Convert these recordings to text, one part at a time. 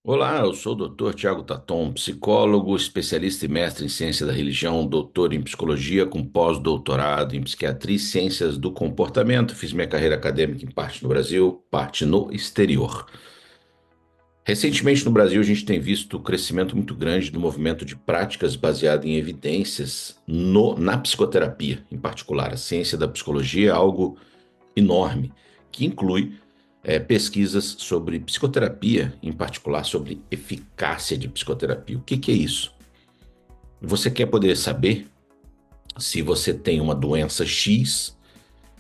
Olá, eu sou o Dr. Tiago Taton, psicólogo, especialista e mestre em ciência da religião, doutor em psicologia com pós-doutorado em psiquiatria e ciências do comportamento. Fiz minha carreira acadêmica em parte no Brasil, parte no exterior. Recentemente no Brasil, a gente tem visto o crescimento muito grande do movimento de práticas baseadas em evidências na psicoterapia, em particular. A ciência da psicologia é algo enorme, que inclui pesquisas sobre psicoterapia, em particular sobre eficácia de psicoterapia. O que que é isso? Você quer poder saber se você tem uma doença X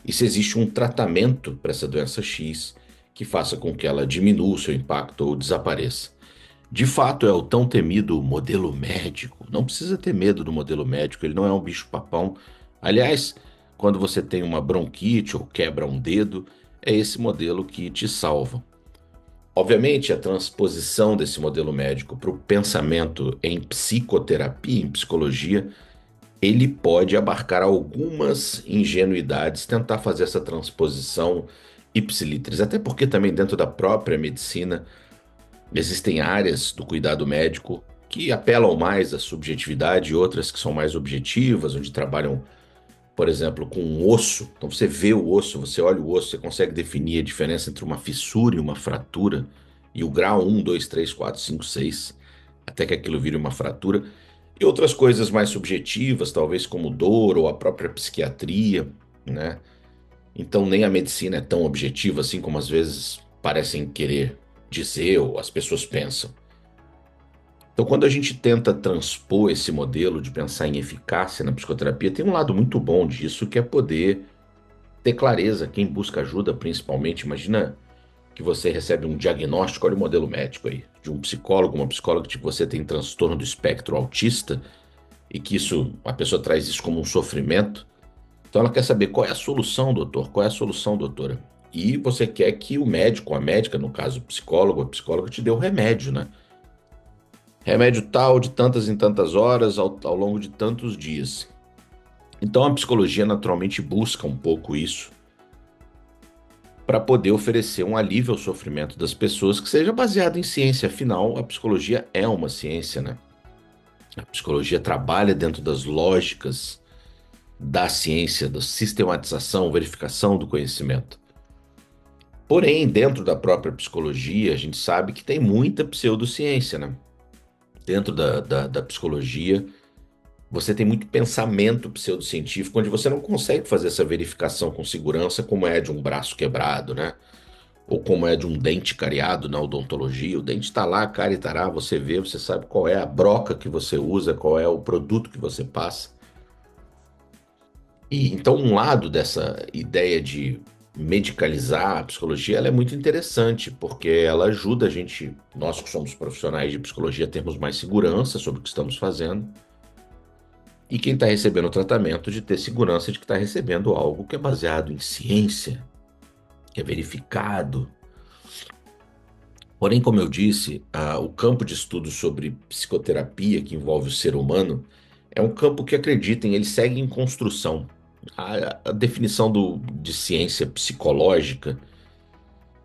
e se existe um tratamento para essa doença X que faça com que ela diminua o seu impacto ou desapareça. De fato, é o tão temido modelo médico. Não precisa ter medo do modelo médico, ele não é um bicho-papão. Aliás, quando você tem uma bronquite ou quebra um dedo, é esse modelo que te salva. Obviamente, a transposição desse modelo médico para o pensamento em psicoterapia, em psicologia, ele pode abarcar algumas ingenuidades, tentar fazer essa transposição ipsiliteris, até porque também dentro da própria medicina existem áreas do cuidado médico que apelam mais à subjetividade e outras que são mais objetivas, onde trabalham, por exemplo, com um osso. Então você vê o osso, você olha o osso, você consegue definir a diferença entre uma fissura e uma fratura, e o grau um, 2, 3, 4, 5, 6, até que aquilo vire uma fratura. E outras coisas mais subjetivas, talvez como dor ou a própria psiquiatria, né? Então nem a medicina é tão objetiva assim como às vezes parecem querer dizer ou as pessoas pensam. Então, quando a gente tenta transpor esse modelo de pensar em eficácia na psicoterapia, tem um lado muito bom disso, que é poder ter clareza. Quem busca ajuda, principalmente, imagina que você recebe um diagnóstico, olha o modelo médico aí, de um psicólogo, uma psicóloga, tipo, você tem transtorno do espectro autista, e que isso, a pessoa traz isso como um sofrimento. Então, ela quer saber qual é a solução, doutor, qual é a solução, doutora? E você quer que o médico, a médica, no caso, o psicólogo, a psicóloga, te dê o remédio, né? Remédio tal de tantas em tantas horas ao longo de tantos dias. Então a psicologia naturalmente busca um pouco isso para poder oferecer um alívio ao sofrimento das pessoas que seja baseado em ciência. Afinal, a psicologia é uma ciência, né? A psicologia trabalha dentro das lógicas da ciência, da sistematização, verificação do conhecimento. Porém, dentro da própria psicologia, a gente sabe que tem muita pseudociência, né? Dentro da psicologia, você tem muito pensamento pseudocientífico, onde você não consegue fazer essa verificação com segurança, como é de um braço quebrado, né? Ou como é de um dente cariado na odontologia. O dente está lá, caritará, você vê, você sabe qual é a broca que você usa, qual é o produto que você passa. E então, um lado dessa ideia de medicalizar a psicologia, ela é muito interessante, porque ela ajuda a gente, nós que somos profissionais de psicologia, a termos mais segurança sobre o que estamos fazendo. E quem está recebendo o tratamento de ter segurança de que está recebendo algo que é baseado em ciência, que é verificado. Porém, como eu disse, o campo de estudo sobre psicoterapia que envolve o ser humano é um campo que, acreditem, ele segue em construção. A definição de ciência psicológica,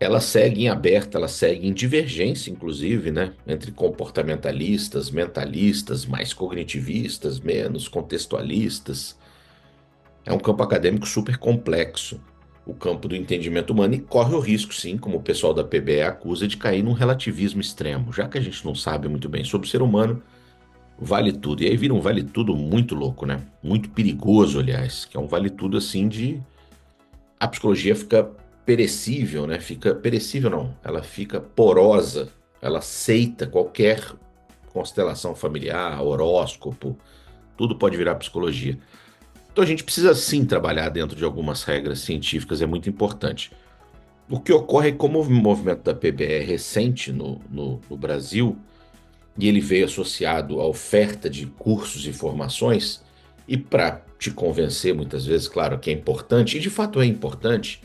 ela segue em aberta, ela segue em divergência, inclusive, né, entre comportamentalistas, mentalistas, mais cognitivistas, menos contextualistas. É um campo acadêmico super complexo, o campo do entendimento humano, e corre o risco, sim, como o pessoal da PBE acusa, de cair num relativismo extremo. Já que a gente não sabe muito bem sobre o ser humano, vale tudo. E aí vira um vale tudo muito louco, né? Muito perigoso, aliás, que é um vale tudo assim de. A psicologia fica perecível, né? Fica perecível, não, ela fica porosa, ela aceita qualquer constelação familiar, horóscopo, tudo pode virar psicologia. Então a gente precisa sim trabalhar dentro de algumas regras científicas, é muito importante. O que ocorre é que, como o movimento da PBE é recente no Brasil, e ele veio associado à oferta de cursos e formações, e para te convencer muitas vezes, claro que é importante, e de fato é importante,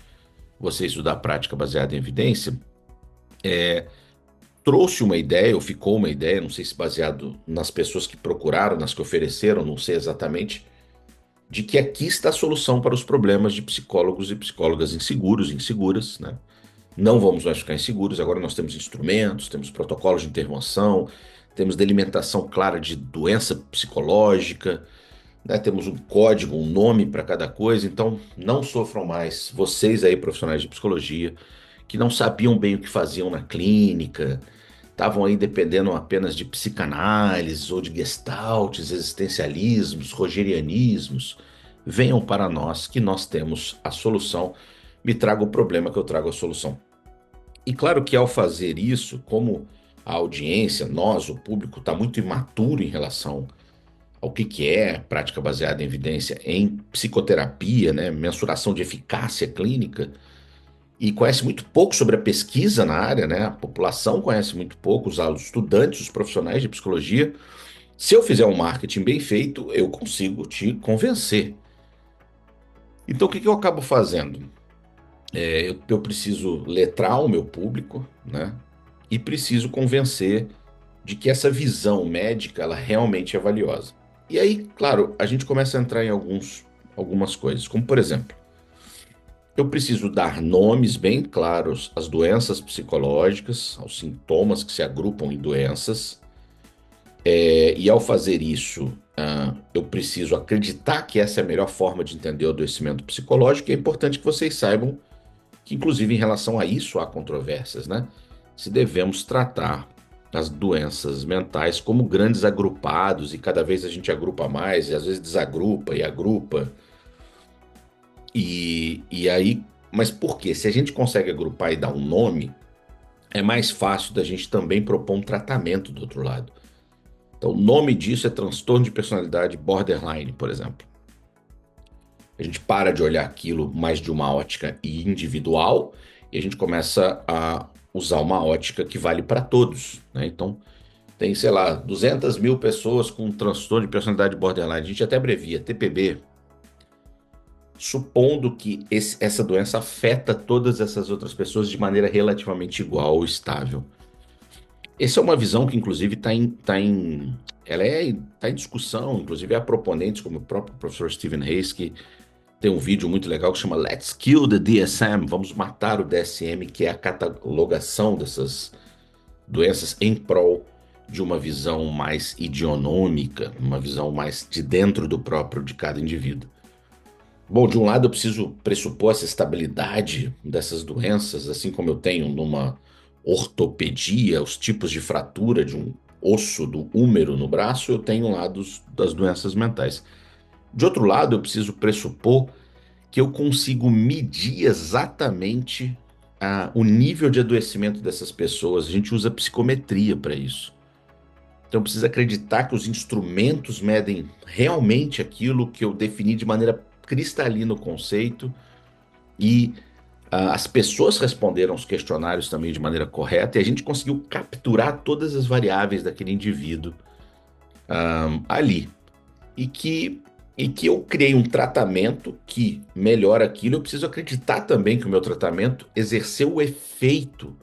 você estudar prática baseada em evidência, trouxe uma ideia, ou ficou uma ideia, não sei se baseado nas pessoas que procuraram, nas que ofereceram, não sei exatamente, de que aqui está a solução para os problemas de psicólogos e psicólogas inseguros, inseguras, né? Não vamos mais ficar inseguros, agora nós temos instrumentos, temos protocolos de intervenção, temos delimitação clara de doença psicológica, né? Temos um código, um nome para cada coisa, então não sofram mais, vocês aí, profissionais de psicologia, que não sabiam bem o que faziam na clínica, estavam aí dependendo apenas de psicanálises ou de gestaltes, existencialismos, rogerianismos. Venham para nós que nós temos a solução. Me traga o problema que eu trago a solução. E claro que ao fazer isso, como a audiência, nós, o público, está muito imaturo em relação ao que é prática baseada em evidência em psicoterapia, né, mensuração de eficácia clínica, e conhece muito pouco sobre a pesquisa na área, né? A população conhece muito pouco, os estudantes, os profissionais de psicologia. Se eu fizer um marketing bem feito, eu consigo te convencer. Então, o que eu acabo fazendo? Eu preciso letrar o meu público, né? E preciso convencer de que essa visão médica, ela realmente é valiosa. E aí, claro, a gente começa a entrar em algumas coisas, como por exemplo, eu preciso dar nomes bem claros às doenças psicológicas, aos sintomas que se agrupam em doenças, e ao fazer isso, eu preciso acreditar que essa é a melhor forma de entender o adoecimento psicológico, e é importante que vocês saibam que, inclusive, em relação a isso há controvérsias, né? Se devemos tratar as doenças mentais como grandes agrupados, e cada vez a gente agrupa mais, e às vezes desagrupa e agrupa. E aí, mas por quê? Se a gente consegue agrupar e dar um nome, é mais fácil da gente também propor um tratamento do outro lado. Então, o nome disso é transtorno de personalidade borderline, por exemplo. A gente para de olhar aquilo mais de uma ótica individual e a gente começa a usar uma ótica que vale para todos, né? Então, tem, sei lá, 200 mil pessoas com transtorno de personalidade borderline. A gente até abrevia TPB, supondo que essa doença afeta todas essas outras pessoas de maneira relativamente igual ou estável. Essa é uma visão que, inclusive, tá em discussão, inclusive há proponentes, como o próprio professor Stephen Hayes, que tem um vídeo muito legal que chama Let's Kill the DSM, vamos matar o DSM, que é a catalogação dessas doenças em prol de uma visão mais idionômica, uma visão mais de dentro do próprio de cada indivíduo. Bom, de um lado eu preciso pressupor essa estabilidade dessas doenças, assim como eu tenho numa ortopedia, os tipos de fratura de um osso do húmero no braço, eu tenho lá das doenças mentais. De outro lado, eu preciso pressupor que eu consigo medir exatamente o nível de adoecimento dessas pessoas. A gente usa psicometria para isso. Então, eu preciso acreditar que os instrumentos medem realmente aquilo que eu defini de maneira cristalina o conceito e as pessoas responderam os questionários também de maneira correta e a gente conseguiu capturar todas as variáveis daquele indivíduo ali. E que eu criei um tratamento que melhora aquilo, eu preciso acreditar também que o meu tratamento exerceu o efeito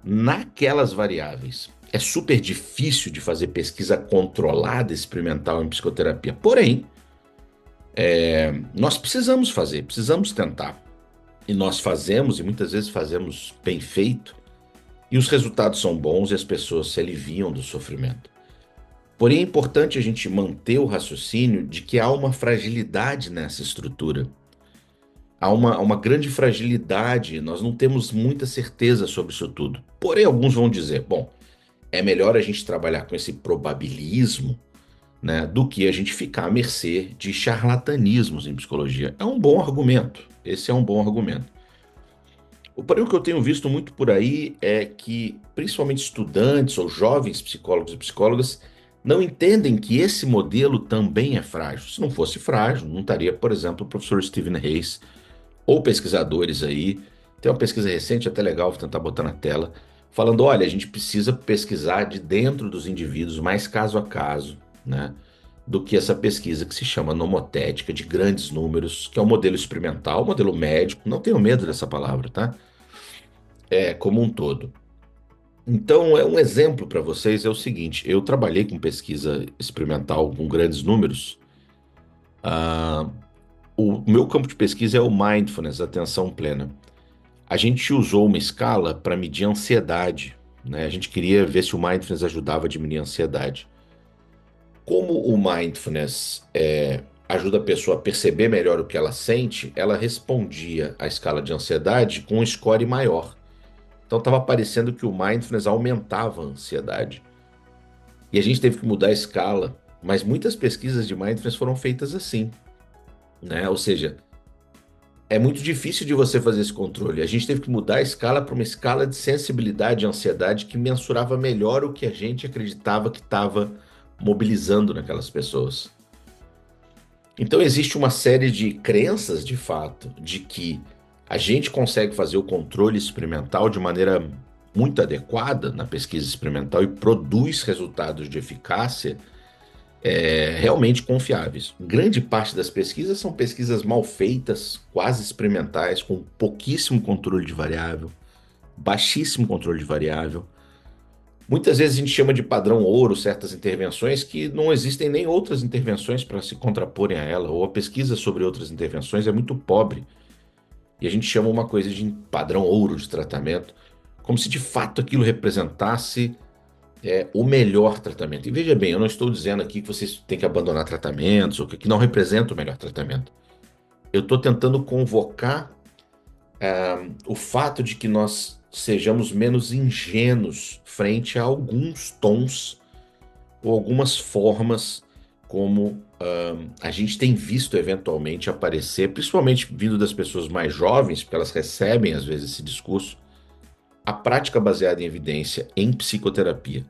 naquelas variáveis. É super difícil de fazer pesquisa controlada, experimental em psicoterapia. Porém, nós precisamos fazer, precisamos tentar. E nós fazemos, e muitas vezes fazemos bem feito, e os resultados são bons e as pessoas se aliviam do sofrimento. Porém, é importante a gente manter o raciocínio de que há uma fragilidade nessa estrutura. Há uma grande fragilidade, nós não temos muita certeza sobre isso tudo. Porém, alguns vão dizer, bom, é melhor a gente trabalhar com esse probabilismo, né, do que a gente ficar à mercê de charlatanismos em psicologia. É um bom argumento, esse é um bom argumento. Porém, o que eu tenho visto muito por aí é que, principalmente estudantes ou jovens psicólogos e psicólogas, não entendem que esse modelo também é frágil. Se não fosse frágil, não estaria, por exemplo, o professor Stephen Hayes ou pesquisadores aí. Tem uma pesquisa recente, até legal, vou tentar botar na tela, falando: olha, a gente precisa pesquisar de dentro dos indivíduos, mais caso a caso, né? Do que essa pesquisa que se chama nomotética, de grandes números, que é um modelo experimental, um modelo médico. Não tenho medo dessa palavra, tá? É como um todo. Então, é um exemplo para vocês é o seguinte: eu trabalhei com pesquisa experimental com grandes números. Ah, o meu campo de pesquisa é o mindfulness, atenção plena. A gente usou uma escala para medir a ansiedade, né? A gente queria ver se o mindfulness ajudava a diminuir a ansiedade. Como o mindfulness ajuda a pessoa a perceber melhor o que ela sente, ela respondia à escala de ansiedade com um score maior. Então estava parecendo que o mindfulness aumentava a ansiedade. E a gente teve que mudar a escala, mas muitas pesquisas de mindfulness foram feitas assim, né? Ou seja, é muito difícil de você fazer esse controle. A gente teve que mudar a escala para uma escala de sensibilidade e ansiedade que mensurava melhor o que a gente acreditava que estava mobilizando naquelas pessoas. Então existe uma série de crenças, de fato, de que a gente consegue fazer o controle experimental de maneira muito adequada na pesquisa experimental e produz resultados de eficácia realmente confiáveis. Grande parte das pesquisas são pesquisas mal feitas, quase experimentais, com pouquíssimo controle de variável, baixíssimo controle de variável. Muitas vezes a gente chama de padrão ouro certas intervenções que não existem nem outras intervenções para se contraporem a ela, ou a pesquisa sobre outras intervenções é muito pobre. E a gente chama uma coisa de padrão ouro de tratamento, como se de fato aquilo representasse o melhor tratamento. E veja bem, eu não estou dizendo aqui que vocês têm que abandonar tratamentos, ou que não representa o melhor tratamento. Eu estou tentando convocar o fato de que nós sejamos menos ingênuos frente a alguns tons ou algumas formas como a gente tem visto eventualmente aparecer, principalmente vindo das pessoas mais jovens, porque elas recebem às vezes esse discurso, a prática baseada em evidência em psicoterapia.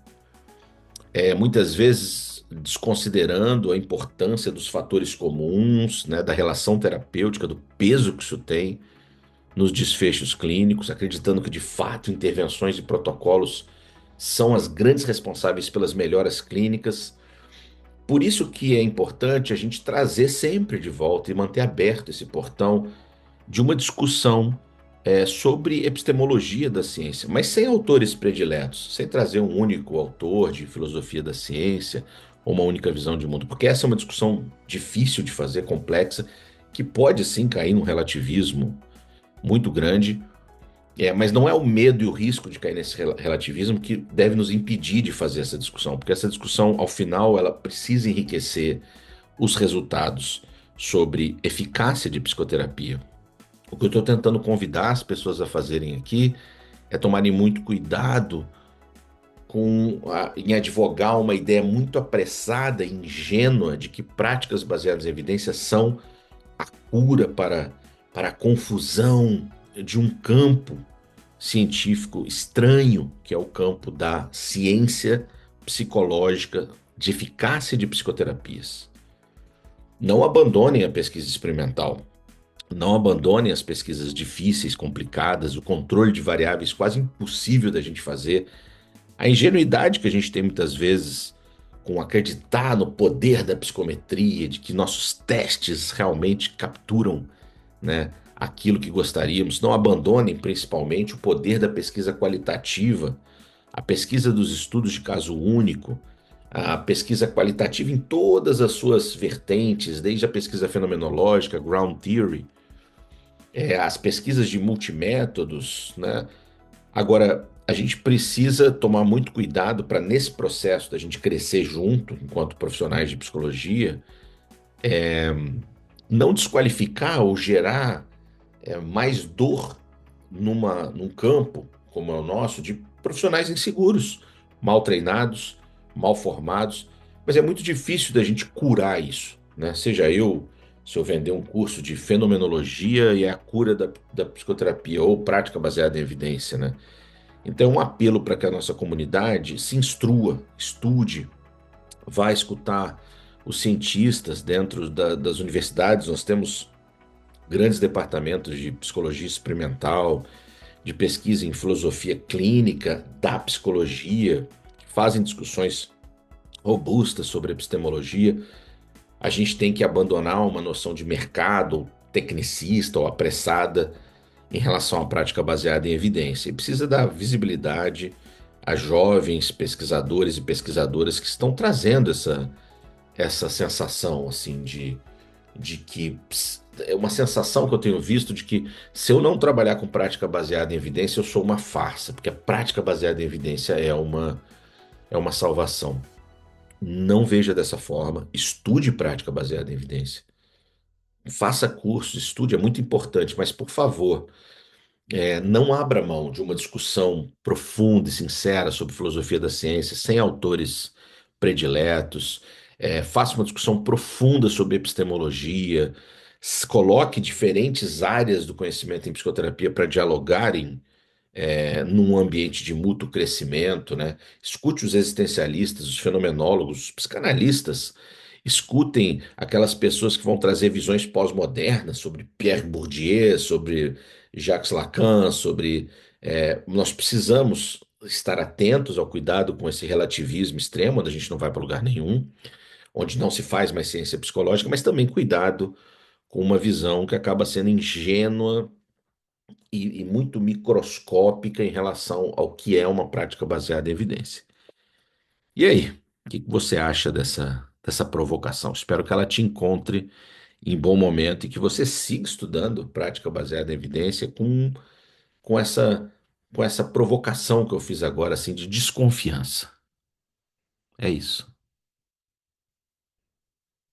Muitas vezes desconsiderando a importância dos fatores comuns, né, da relação terapêutica, do peso que isso tem nos desfechos clínicos, acreditando que de fato intervenções e protocolos são as grandes responsáveis pelas melhoras clínicas. Por isso que é importante a gente trazer sempre de volta e manter aberto esse portão de uma discussão sobre epistemologia da ciência, mas sem autores prediletos, sem trazer um único autor de filosofia da ciência ou uma única visão de mundo, porque essa é uma discussão difícil de fazer, complexa, que pode sim cair num relativismo muito grande, mas não é o medo e o risco de cair nesse relativismo que deve nos impedir de fazer essa discussão, porque essa discussão, ao final, ela precisa enriquecer os resultados sobre eficácia de psicoterapia. O que eu estou tentando convidar as pessoas a fazerem aqui é tomarem muito cuidado em advogar uma ideia muito apressada e ingênua de que práticas baseadas em evidência são a cura para a confusão de um campo científico estranho, que é o campo da ciência psicológica de eficácia de psicoterapias. Não abandonem a pesquisa experimental. Não abandonem as pesquisas difíceis, complicadas, o controle de variáveis quase impossível da gente fazer. A ingenuidade que a gente tem muitas vezes com acreditar no poder da psicometria, de que nossos testes realmente capturam, né, aquilo que gostaríamos. Não abandonem principalmente o poder da pesquisa qualitativa, a pesquisa dos estudos de caso único, a pesquisa qualitativa em todas as suas vertentes, desde a pesquisa fenomenológica, ground theory, as pesquisas de multimétodos, né? Agora, a gente precisa tomar muito cuidado para, nesse processo da gente crescer junto, enquanto profissionais de psicologia, não desqualificar ou gerar mais dor num campo como é o nosso, de profissionais inseguros, mal treinados, mal formados, mas é muito difícil da gente curar isso, né? Seja eu, se eu vender um curso de fenomenologia e a cura da psicoterapia ou prática baseada em evidência, né? Então, é um apelo para que a nossa comunidade se instrua, estude, vá escutar os cientistas dentro das universidades. Nós temos grandes departamentos de psicologia experimental, de pesquisa em filosofia clínica, da psicologia, que fazem discussões robustas sobre epistemologia. A gente tem que abandonar uma noção de mercado tecnicista ou apressada em relação à prática baseada em evidência. E precisa dar visibilidade a jovens pesquisadores e pesquisadoras que estão trazendo essa sensação assim de que é uma sensação que eu tenho visto de que se eu não trabalhar com prática baseada em evidência, eu sou uma farsa, porque a prática baseada em evidência é uma salvação. Não veja dessa forma, estude prática baseada em evidência. Faça cursos, estude, é muito importante, mas por favor, não abra mão de uma discussão profunda e sincera sobre filosofia da ciência, sem autores prediletos. Faça uma discussão profunda sobre epistemologia. Coloque diferentes áreas do conhecimento em psicoterapia para dialogarem num ambiente de mútuo crescimento, né? Escute os existencialistas, os fenomenólogos, os psicanalistas. Escutem aquelas pessoas que vão trazer visões pós-modernas sobre Pierre Bourdieu, sobre Jacques Lacan, sobre. Nós precisamos estar atentos ao cuidado com esse relativismo extremo, onde a gente não vai para lugar nenhum, onde não se faz mais ciência psicológica, mas também cuidado com uma visão que acaba sendo ingênua e muito microscópica em relação ao que é uma prática baseada em evidência. E aí, o que você acha dessa provocação? Espero que ela te encontre em bom momento e que você siga estudando prática baseada em evidência com com essa provocação que eu fiz agora, assim, de desconfiança. É isso.